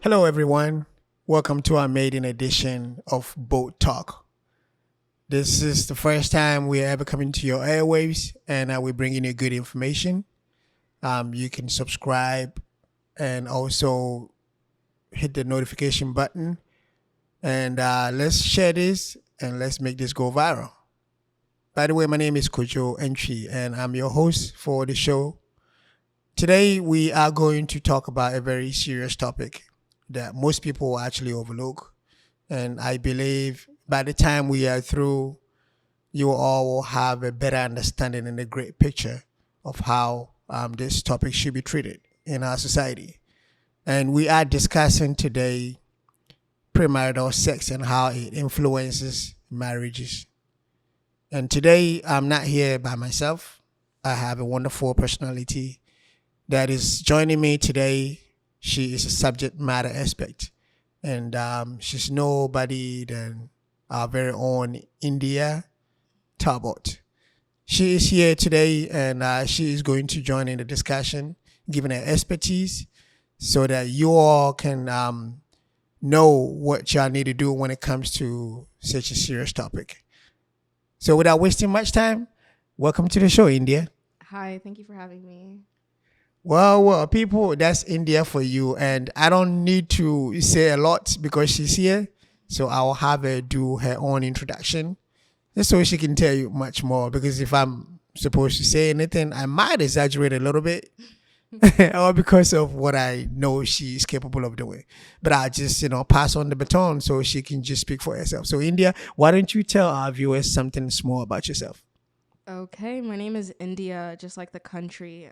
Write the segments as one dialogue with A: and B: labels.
A: Hello, everyone. Welcome to our maiden edition of Boat Talk. This is the first time we're ever coming to your airwaves, and we're bringing you good information. You can subscribe and also hit the notification button. And let's share this and let's make this go viral. By the way, my name is Kojo Entry, and I'm your host for the show. Today, we are going to talk about a very serious topic that most people actually overlook. And I believe by the time we are through, you all will have a better understanding and a great picture of how this topic should be treated in our society. And we are discussing today premarital sex and how it influences marriages. And today, I'm not here by myself. I have a wonderful personality that is joining me today. She is a subject matter expert, and she's nobody than our very own India Talbot. She is here today, and she is going to join in the discussion, giving her expertise, so that you all can know what y'all need to do when it comes to such a serious topic. So, without wasting much time, welcome to the show, India.
B: Hi, thank you for having me.
A: Well, people, that's India for you. And I don't need to say a lot because she's here. So I'll have her do her own introduction just so she can tell you much more. Because if I'm supposed to say anything, I might exaggerate a little bit or because of what I know she's capable of doing. But I'll just, pass on the baton so she can just speak for herself. So, India, why don't you tell our viewers something small about yourself?
B: Okay, my name is India, just like the country.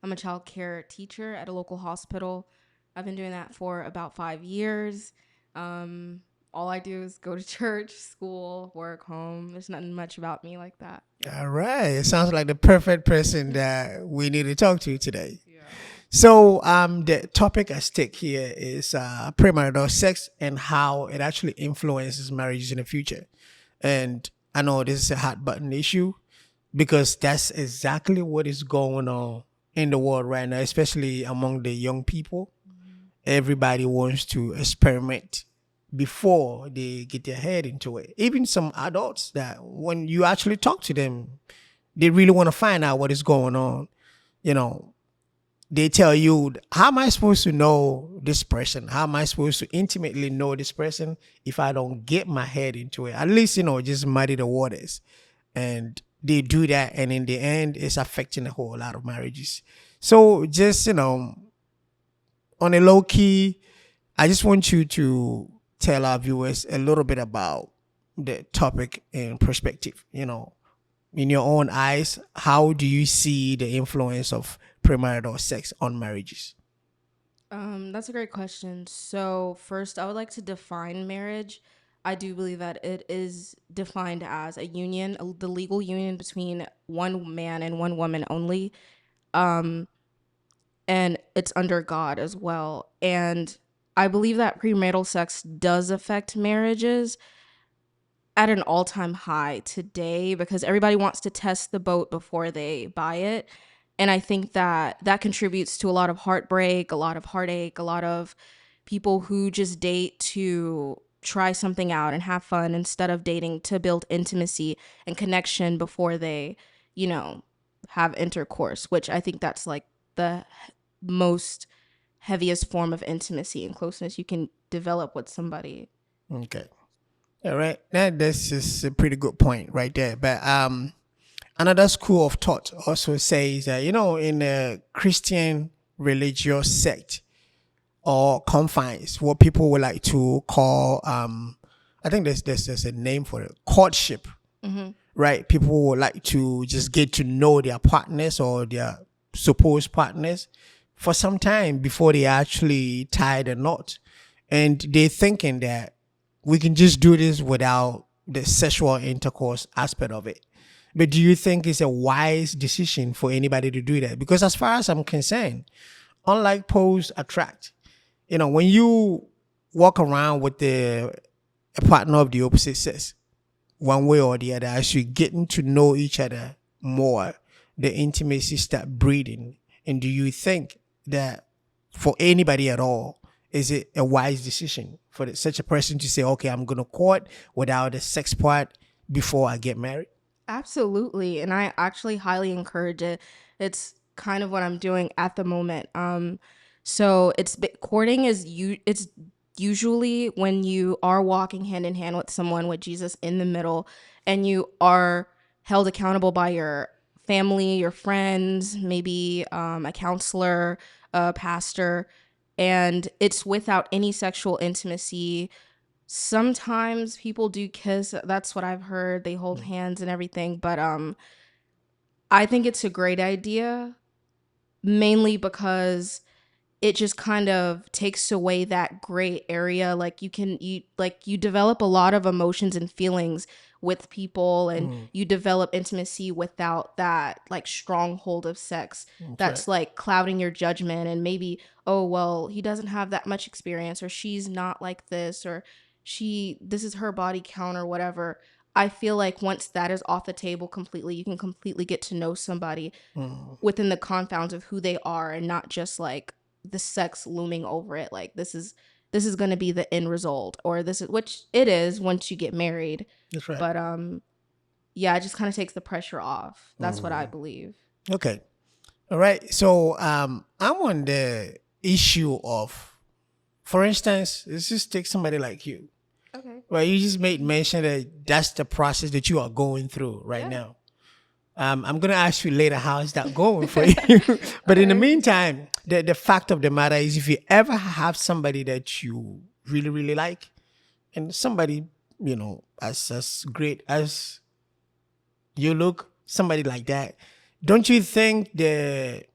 B: I'm a child care teacher at a local hospital. I've been doing that for about 5 years. All I do is go to church, school, work, home. There's nothing much about me like that.
A: All right. It sounds like the perfect person that we need to talk to today.
B: Yeah.
A: So, the topic at stake here is premarital sex and how it actually influences marriages in the future. And I know this is a hot button issue because that's exactly what is going on in the world right now, especially among the young people. Everybody wants to experiment before they get their head into it. Even some adults that when you actually talk to them, they really want to find out what is going on. You know, they tell you, how am I supposed to know this person? How am I supposed to intimately know this person if I don't get my head into it? At least, just muddy the waters. And they do that. And in the end, it's affecting a whole lot of marriages. So just, on a low key, I just want you to tell our viewers a little bit about the topic in perspective. In your own eyes, how do you see the influence of premarital sex on marriages?
B: That's a great question. So, first, I would like to define marriage. I do believe that it is defined as a union, the legal union between one man and one woman only. Um, and it's under God as well. And I believe that premarital sex does affect marriages at an all-time high today because everybody wants to test the boat before they buy it. And I think that that contributes to a lot of heartbreak, a lot of heartache, a lot of people who just date to try something out and have fun instead of dating to build intimacy and connection before they, you know, have intercourse, which I think that's like the most heaviest form of intimacy and closeness you can develop with somebody.
A: Okay. All right. This is a pretty good point right there. But another school of thought also says that, in a Christian religious sect or confines, what people would like to call, I think there's a name for it, courtship, right? People would like to just get to know their partners or their supposed partners for some time before they actually tie the knot. And they're thinking that we can just do this without the sexual intercourse aspect of it. But do you think it's a wise decision for anybody to do that? Because as far as I'm concerned, unlike pose attract, when you walk around with a partner of the opposite sex, one way or the other, as you're getting to know each other more, the intimacy start breeding. And do you think that for anybody at all, is it a wise decision for such a person to say, okay, I'm going to court without the sex part before I get married?
B: Absolutely. And I actually highly encourage it. It's kind of what I'm doing at the moment. So courting is it's usually when you are walking hand in hand with someone with Jesus in the middle, and you are held accountable by your family, your friends, maybe a counselor, a pastor, and it's without any sexual intimacy. Sometimes people do kiss. That's what I've heard. They hold hands and everything, but I think it's a great idea, mainly because it just kind of takes away that gray area. Like you develop a lot of emotions and feelings with people, and you develop intimacy without that like stronghold of sex
A: That's right.
B: that's like clouding your judgment. And maybe, oh well, he doesn't have that much experience, or she's not like this, or this is her body count or whatever. I feel like once that is off the table completely, you can completely get to know somebody within the confounds of who they are, and not just like the sex looming over it. Like this is going to be the end result, or this is, which it is once you get married.
A: That's right.
B: But yeah, it just kind of takes the pressure off. That's what I believe.
A: Okay. All right. So I'm on the issue of, for instance, let's just take somebody like you.
B: Okay.
A: Well, you just made mention that that's the process that you are going through right
B: Yeah.
A: now. I'm going to ask you later how is that going for you. But in the meantime, the fact of the matter is, if you ever have somebody that you really, really like, and somebody, as great as you look, somebody like that, don't you think the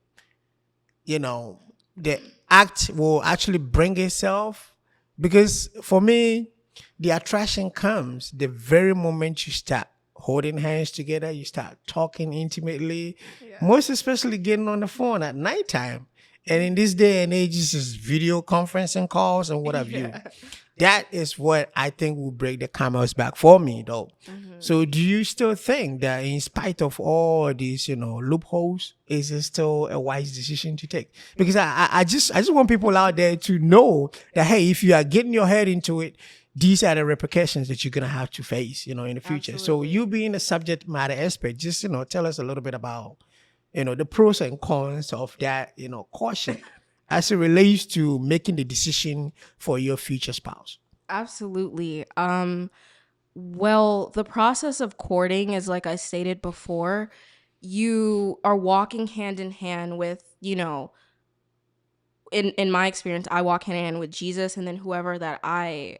A: act will actually bring itself? Because for me, the attraction comes the very moment you start holding hands together, you start talking intimately, most especially getting on the phone at nighttime. And in this day and age, it's just video conferencing calls and what have you. That is what I think will break the camel's back for me, though. So, do you still think that, in spite of all these, loopholes, is it still a wise decision to take? Because I just want people out there to know that, hey, if you are getting your head into it, these are the repercussions that you're gonna have to face, in the future.
B: Absolutely.
A: So, you being a subject matter expert, just tell us a little bit about, the pros and cons of that, caution as it relates to making the decision for your future spouse.
B: Absolutely. Well, the process of courting is, like I stated before, you are walking hand in hand with, in my experience, I walk hand in hand with Jesus, and then whoever that I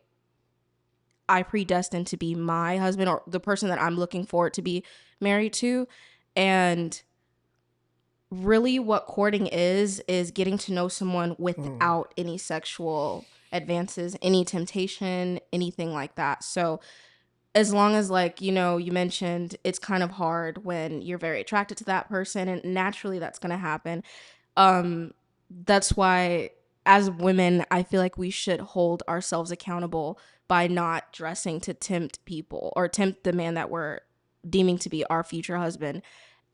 B: predestined to be my husband, or the person that I'm looking forward to be married to. And really what courting is getting to know someone without any sexual advances, any temptation, anything like that. So as long as, like, you mentioned it's kind of hard when you're very attracted to that person, and naturally that's going to happen. um that's why, as women, I feel like we should hold ourselves accountable by not dressing to tempt people, or tempt the man that we're deeming to be our future husband.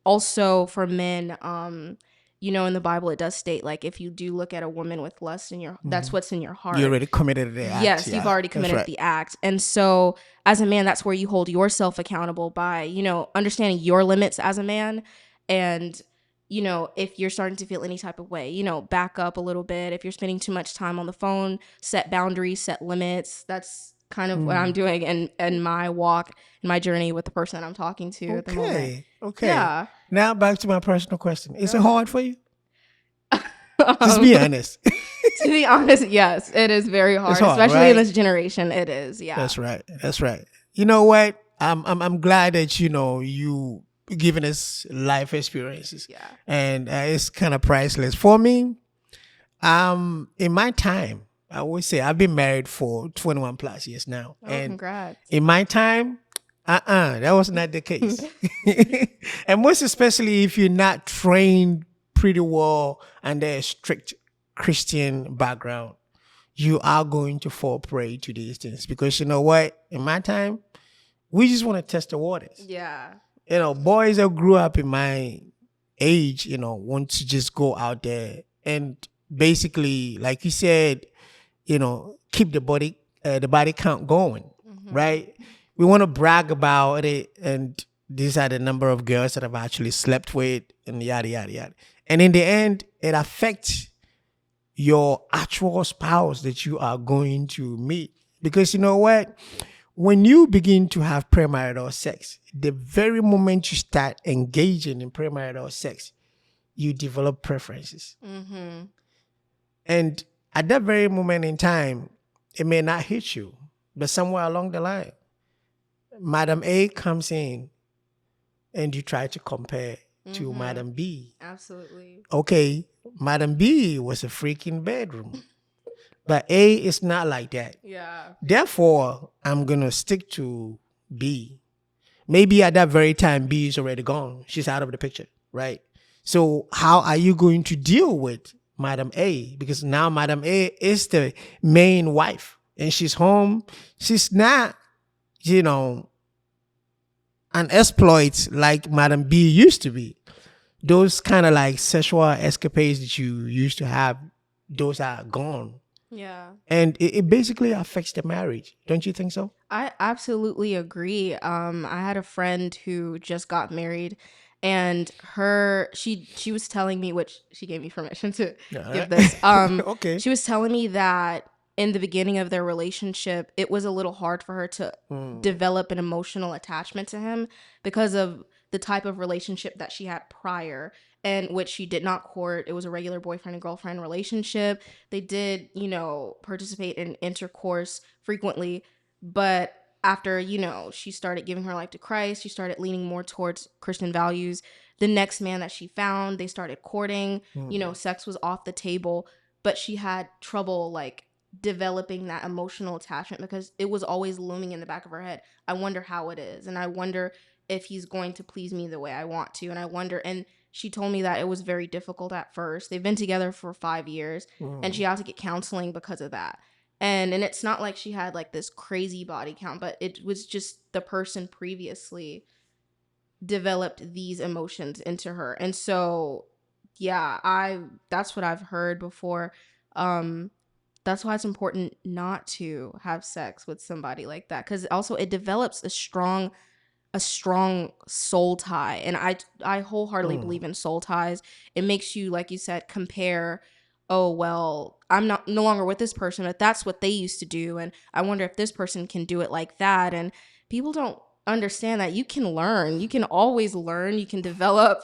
B: Also for men, in the Bible it does state, like, if you do look at a woman with lust in your, that's what's in your
A: You
B: heart.
A: already committed the act.
B: Yes, you've
A: Yeah,
B: already
A: that's
B: committed
A: right.
B: the act. And so as a man, that's where you hold yourself accountable by, understanding your limits as a man. And, if you're starting to feel any type of way, back up a little bit. If you're spending too much time on the phone, set boundaries, set limits. That's kind of what I'm doing in my walk, in my journey with the person that I'm talking to at the moment.
A: Okay.
B: Yeah.
A: Now back to my personal question. Is
B: Go
A: it
B: ahead.
A: hard for you? Just be honest.
B: To be honest, yes, it is very
A: It's
B: hard,
A: hard,
B: especially in
A: right?
B: this generation. It is, yeah.
A: That's right. That's right. You know what? I'm glad that you giving us life experiences,
B: Yeah.
A: and it's kind of priceless for me. In my time, I would say I've been married for 21 plus years now,
B: Oh,
A: and
B: congrats.
A: in my time, that was not the case. And most especially if you're not trained pretty well under a strict Christian background, you are going to fall prey to these things. Because you know what? In my time, we just want to test the waters.
B: Yeah.
A: Boys that grew up in my age, want to just go out there and basically, like you said, keep the body count going,
B: Mm-hmm.
A: right? We want to brag about it, and these are the number of girls that I've actually slept with, and yada yada yada. And in the end, it affects your actual spouse that you are going to meet. Because you know what? When you begin to have premarital sex, the very moment you start engaging in premarital sex, you develop preferences.
B: Mm-hmm.
A: And at that very moment in time, it may not hit you, but somewhere along the line, Madam A comes in and you try to compare to
B: Mm-hmm.
A: Madam B.
B: Absolutely.
A: Okay, Madam B was a freaking bedroom, but A is not like that.
B: Yeah.
A: Therefore, I'm going to stick to B. Maybe at that very time, B is already gone. She's out of the picture, right? So, how are you going to deal with Madam A? Because now Madam A is the main wife and she's home. She's not, you know, an exploit like Madam B used to be. Those kind of like sexual escapades that you used to have, those are gone.
B: Yeah.
A: And it basically affects the marriage. Don't you think so?
B: I absolutely agree. I had a friend who just got married, and she was telling me, which she gave me permission to
A: All
B: give
A: right.
B: this.
A: Okay.
B: She was telling me that in the beginning of their relationship, it was a little hard for her to
A: Mm,
B: develop an emotional attachment to him because of the type of relationship that she had prior, and which she did not court. It was a regular boyfriend and girlfriend relationship. They did, participate in intercourse frequently, but after, she started giving her life to Christ, she started leaning more towards Christian values. The next man that she found, they started courting,
A: mm,
B: sex was off the table, but she had trouble like developing that emotional attachment because it was always looming in the back of her head. I wonder how it is, and I wonder if he's going to please me the way I want to. And I wonder, and she told me that it was very difficult at first. They've been together for 5 years, and she
A: mm,
B: had to get counseling because of that. And it's not like she had like this crazy body count, but it was just the person previously developed these emotions into her. And so yeah, I that's what I've heard before. um that's why it's important not to have sex with somebody like that, because also it develops a strong soul tie. And I wholeheartedly
A: mm.
B: believe in soul ties. It makes you, like you said, compare, oh well, I'm not no longer with this person, but that's what they used to do, and I wonder if this person can do it like that. And people don't understand that you can learn. You can always learn. You can develop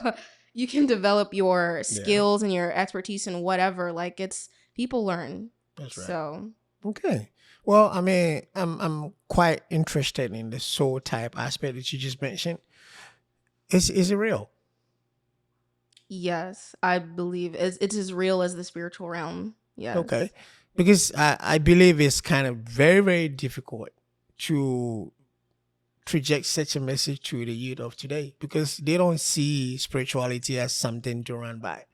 B: you can develop your
A: Yeah,
B: skills and your expertise and whatever. Like, it's people learn.
A: that's right.
B: So
A: Okay. Well, I mean, I'm quite interested in the soul type aspect that you just mentioned. Is it real?
B: yes, I believe it's as real as the spiritual realm.
A: Okay.
B: Yes.
A: Because I believe it's kind of very, very difficult to project such a message to the youth of today because they don't see spirituality as something to run by.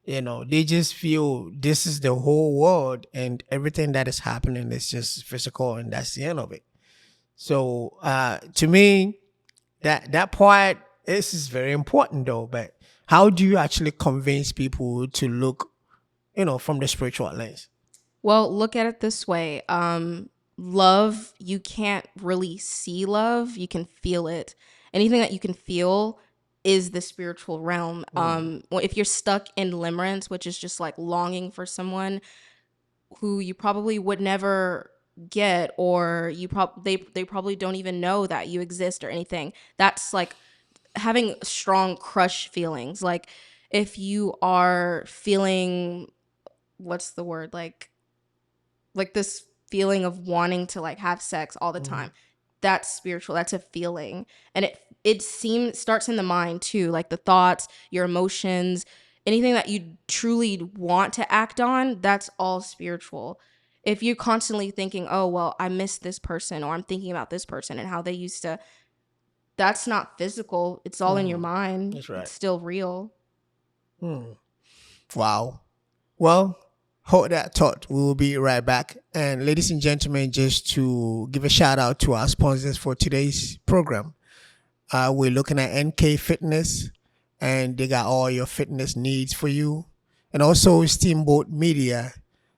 A: They just feel this is the whole world and everything that is happening is just physical and that's the end of it. So to me, that part is very important though. But how do you actually convince people to look, from the spiritual lens?
B: Well, look at it this way. Love, you can't really see love, you can feel it. Anything that you can feel is the spiritual realm.
A: Mm,
B: Well, if you're stuck in limerence, which is just like longing for someone who you probably would never get, or they probably don't even know that you exist or anything. That's like having strong crush feelings. Like, if you are feeling, what's the word, like this feeling of wanting to like have sex all the
A: mm,
B: time, that's spiritual. That's a feeling. And it seems starts in the mind too, like the thoughts, your emotions, anything that you truly want to act on, that's all spiritual. If you're constantly thinking, oh well, I miss this person, or I'm thinking about this person and how they used to, that's not physical. It's all in your
A: mm.
B: mind.
A: That's
B: It's
A: right.
B: still real.
A: Mm. Wow. Well, hold that thought. We will be right back. And ladies and gentlemen, just to give a shout out to our sponsors for today's program. We're looking at NK Fitness, and they got all your fitness needs for you. And also Steamboat Media.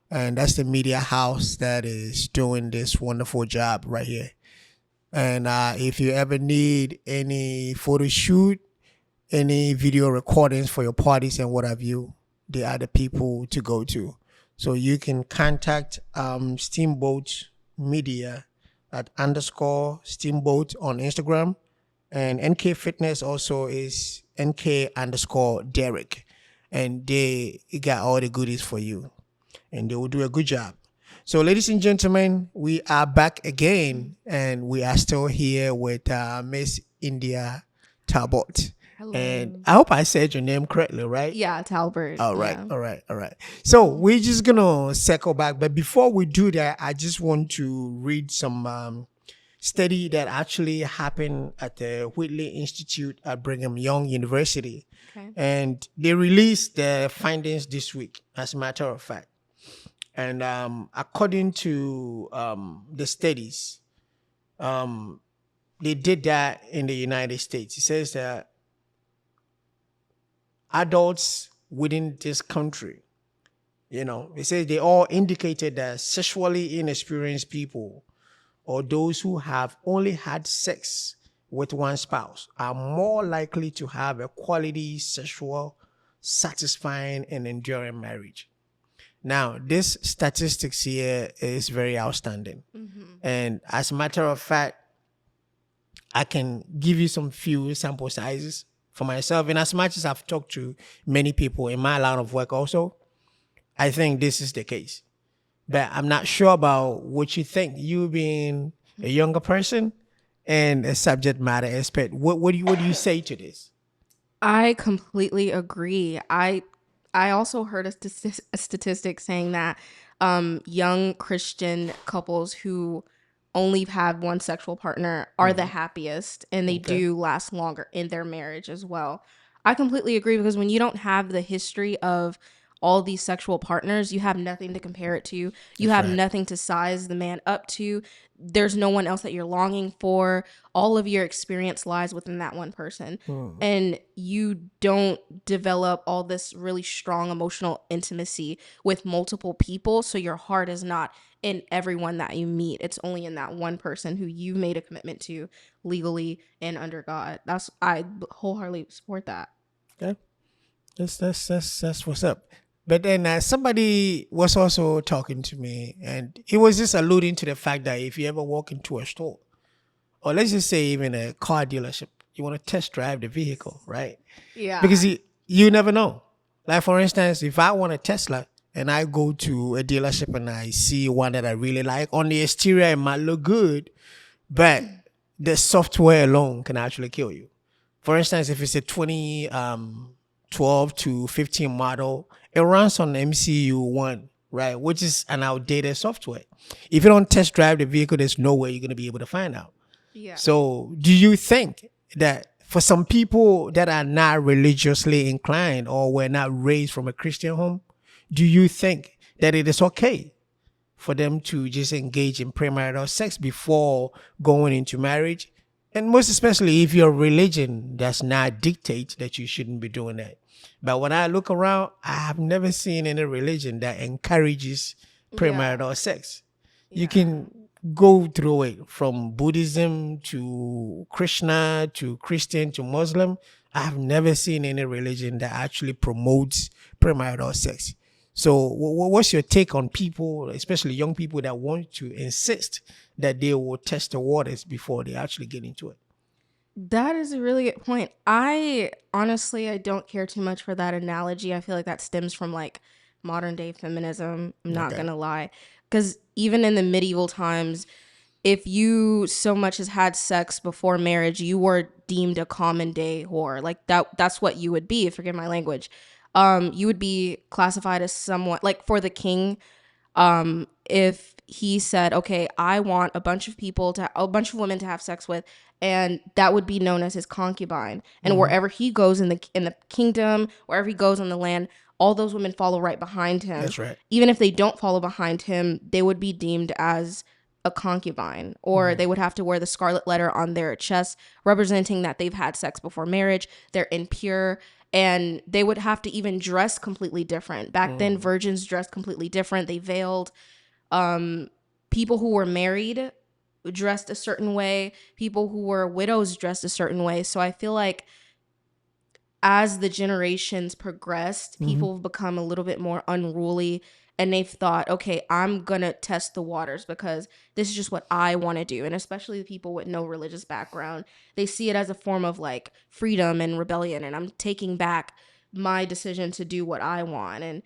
A: and that's the media house that is doing this wonderful job right here. And if you ever need any photo shoot, any video recordings for your parties and what have you, they are the people to go to. So you can contact Steamboat Media at underscore Steamboat on Instagram. And NK Fitness also is NK underscore Derek. And they got all the goodies for you. And they will do a good job. So, ladies and gentlemen, we are back again, and we are still here with Miss India Talbot. And
B: Hello.
A: I hope I said your name correctly, right?
B: Yeah, Talbert.
A: All right,
B: Yeah.
A: all right, all right. So we're just gonna circle back, but before we do that, I just want to read some study that actually happened at the Whitley Institute at Brigham Young University,
B: Okay.
A: and they released the findings this week. As a matter of fact. And according to the studies, they did that in the United States. It says that adults within this country, it says they all indicated that sexually inexperienced people or those who have only had sex with one spouse are more likely to have a quality sexual, satisfying, and enduring marriage. Now, this statistics here is very outstanding. And as a matter of fact, I can give you some few sample sizes for myself. And as much as I've talked to many people in my line of work also, I think this is the case. But I'm not sure about what you think. You being a younger person and a subject matter expert, what do you say to this?
B: I completely agree. I also heard a statistic saying that young Christian couples who only have one sexual partner are the happiest and they
A: Okay.
B: do last longer in their marriage as well. I completely agree because when you don't have the history of all these sexual partners, you have nothing to compare it to. You
A: That's
B: have
A: right.
B: nothing to size the man up to. There's no one else that you're longing for. All of your experience lies within that one person. And you don't develop all this really strong emotional intimacy with multiple people. So your heart is not in everyone that you meet. It's only in that one person who you've made a commitment to legally and under God. I wholeheartedly support that.
A: Okay. That's what's up. But then somebody was also talking to me, and he was just alluding to the fact that if you ever walk into a store, or let's just say even a car dealership, you want to test drive the vehicle, right?
B: Yeah.
A: Because you never know. Like for instance, if I want a Tesla and I go to a dealership and I see one that I really like, on the exterior it might look good, but the software alone can actually kill you. For instance, if it's a 2012 to 15 model, it runs on MCU 1, right? Which is an outdated software. If you don't test drive the vehicle, there's no way you're going to be able to find out.
B: Yeah.
A: So, do you think that for some people that are not religiously inclined or were not raised from a Christian home, do you think that it is okay for them to just engage in premarital sex before going into marriage? And most especially if your religion does not dictate that you shouldn't be doing that. But when I look around, I have never seen any religion that encourages
B: Yeah.
A: premarital sex. You
B: Yeah.
A: can go through it from Buddhism to Krishna to Christian to Muslim. I have never seen any religion that actually promotes premarital sex. So, what's your take on people, especially young people, that want to insist that they will test the waters before they actually get into it?
B: That is a really good point. I don't care too much for that analogy. I feel like that stems from like modern day feminism. I'm not
A: Okay.
B: gonna lie. Because even in the medieval times, if you so much as had sex before marriage, you were deemed a common day whore. Like that's what you would be, forgive my language. You would be classified as somewhat like for the king, if he said, okay, I want a bunch of women to have sex with, and that would be known as his concubine. And
A: Mm-hmm.
B: wherever he goes in the kingdom, wherever he goes on the land, all those women follow right behind him.
A: That's right.
B: Even if they don't follow behind him, they would be deemed as a concubine, or they would have to wear the scarlet letter on their chest representing that they've had sex before marriage, they're impure, and they would have to even dress completely different. Back then virgins dressed completely different. They veiled. People who were married dressed a certain way. People who were widows dressed a certain way. So I feel like as the generations progressed, people have become a little bit more unruly, and they've thought, okay, I'm going to test the waters because this is just what I want to do. And especially the people with no religious background, they see it as a form of like freedom and rebellion. And I'm taking back my decision to do what I want. And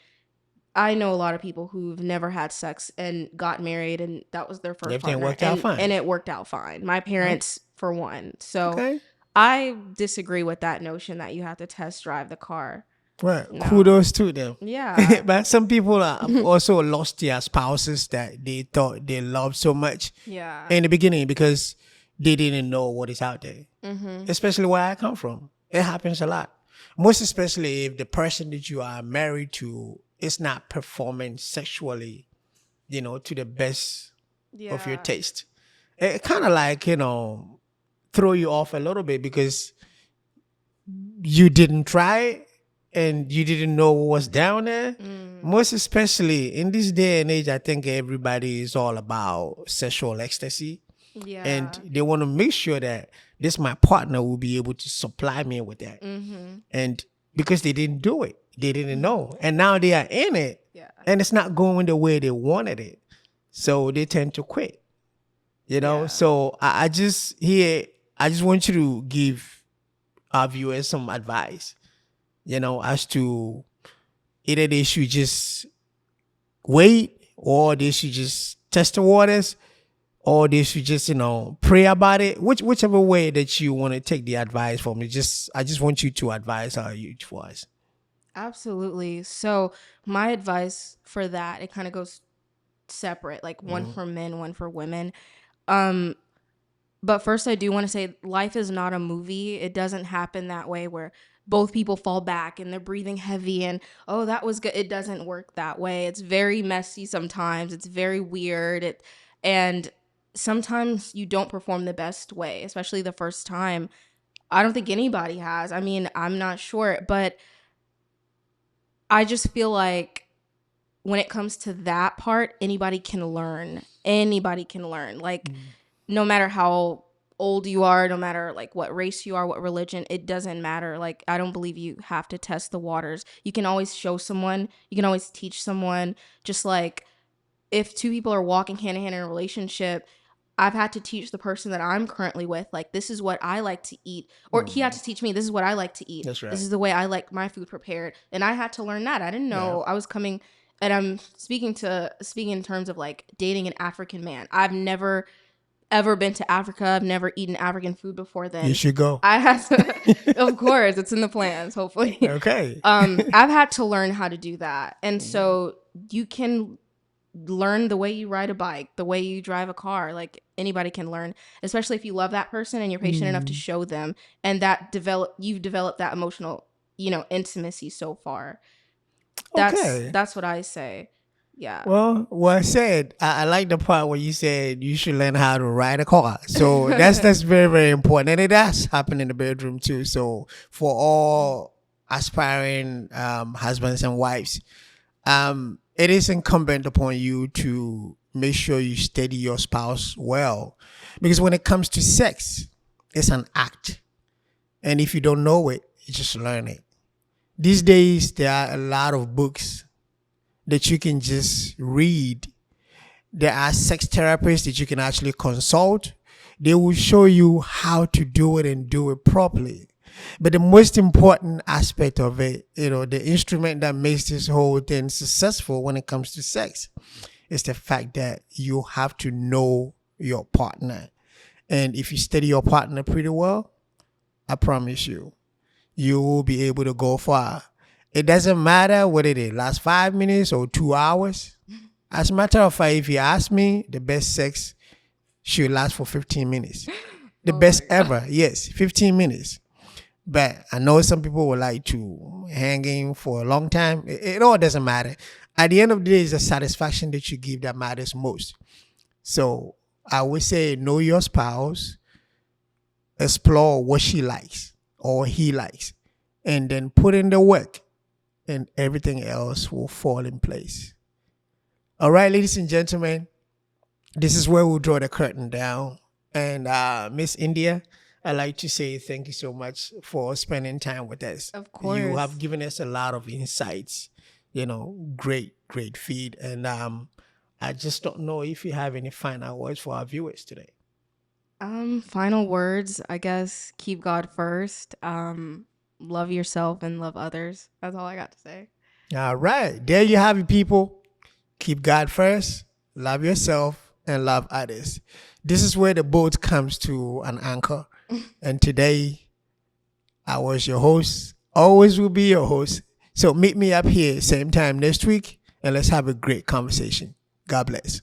B: I know a lot of people who've never had sex and got married, and that was their first
A: Everything
B: partner,
A: worked out
B: and
A: fine.
B: it worked out fine. My parents, for one. So
A: Okay.
B: I disagree with that notion that you have to test drive the car.
A: Well,
B: No.
A: kudos to them.
B: Yeah.
A: But some people have also lost their spouses that they thought they loved so much
B: Yeah.
A: in the beginning because they didn't know what is out there. Especially where I come from. It happens a lot. Most especially if the person that you are married to is not performing sexually, to the best of your taste. It kind of like, throw you off a little bit because you didn't try and you didn't know what was down there. Most especially in this day and age, I think everybody is all about sexual ecstasy.
B: Yeah.
A: And they want to make sure that this my partner will be able to supply me with that. And because they didn't do it, they didn't know. And now they are in it.
B: Yeah.
A: And it's not going the way they wanted it. So they tend to quit.
B: Yeah.
A: So I just want you to give our viewers some advice, as to either they should just wait or they should just test the waters or they should just, pray about it. Whichever way that you want to take the advice from. I just want you to advise our youth for us.
B: Absolutely. So my advice for that, it kind of goes separate, like one for men, one for women. But first, I do want to say life is not a movie. It doesn't happen that way where both people fall back and they're breathing heavy and, oh, that was good. It doesn't work that way. It's very messy sometimes. It's very weird. And sometimes you don't perform the best way, especially the first time. I don't think anybody has. I mean, I'm not sure. But I just feel like when it comes to that part, anybody can learn. Anybody can learn. Like, no matter how old you are, no matter like what race you are, what religion, it doesn't matter. Like, I don't believe you have to test the waters. You can always show someone, you can always teach someone. Just like if two people are walking hand in hand in a relationship, I've had to teach the person that I'm currently with, like, this is what I like to eat. Or he had to teach me, this is what I like to eat.
A: That's right.
B: This is the way I like my food prepared. And I had to learn that. I didn't know. I was coming, and I'm speaking in terms of like dating an African man. I've never ever been to Africa. I've never eaten African food before then.
A: You should go.
B: I had to, of course, it's in the plans, hopefully.
A: Okay.
B: I've had to learn how to do that. And so you can learn the way you ride a bike, the way you drive a car. Like, anybody can learn, especially if you love that person and you're patient enough to show them, and you've developed that emotional, intimacy so far. That's what I say. Yeah.
A: Well I said, I like the part where you said you should learn how to ride a car. So that's very, very important. And it does happen in the bedroom too. So for all aspiring husbands and wives, it is incumbent upon you to make sure you steady your spouse well. Because when it comes to sex, it's an act. And if you don't know it, you just learn it. These days, there are a lot of books that you can just read. There are sex therapists that you can actually consult. They will show you how to do it and do it properly. But the most important aspect of it, the instrument that makes this whole thing successful when it comes to sex, is the fact that you have to know your partner. And if you study your partner pretty well, I promise you, you will be able to go far. It doesn't matter whether it lasts 5 minutes or 2 hours. As a matter of fact, if you ask me, the best sex should last for 15 minutes. The best ever, yes, 15 minutes. But I know some people would like to hang in for a long time. It all doesn't matter. At the end of the day, it's the satisfaction that you give that matters most. So I would say know your spouse, explore what she likes or he likes, and then put in the work, and everything else will fall in place. All right, ladies and gentlemen, this is where we'll draw the curtain down. And Miss India, I'd like to say thank you so much for spending time with us.
B: Of
A: You have
B: course.
A: given us a lot of insights, great feed. And I just don't know if you have any final words for our viewers today.
B: Final words, I guess, keep God first. Love yourself and love others. That's all I got to say.
A: All right, there you have it, people. Keep God first, love yourself, and love others. This is where the boat comes to an anchor. And today, I was your host, always will be your host. So meet me up here, same time next week, and let's have a great conversation. God bless.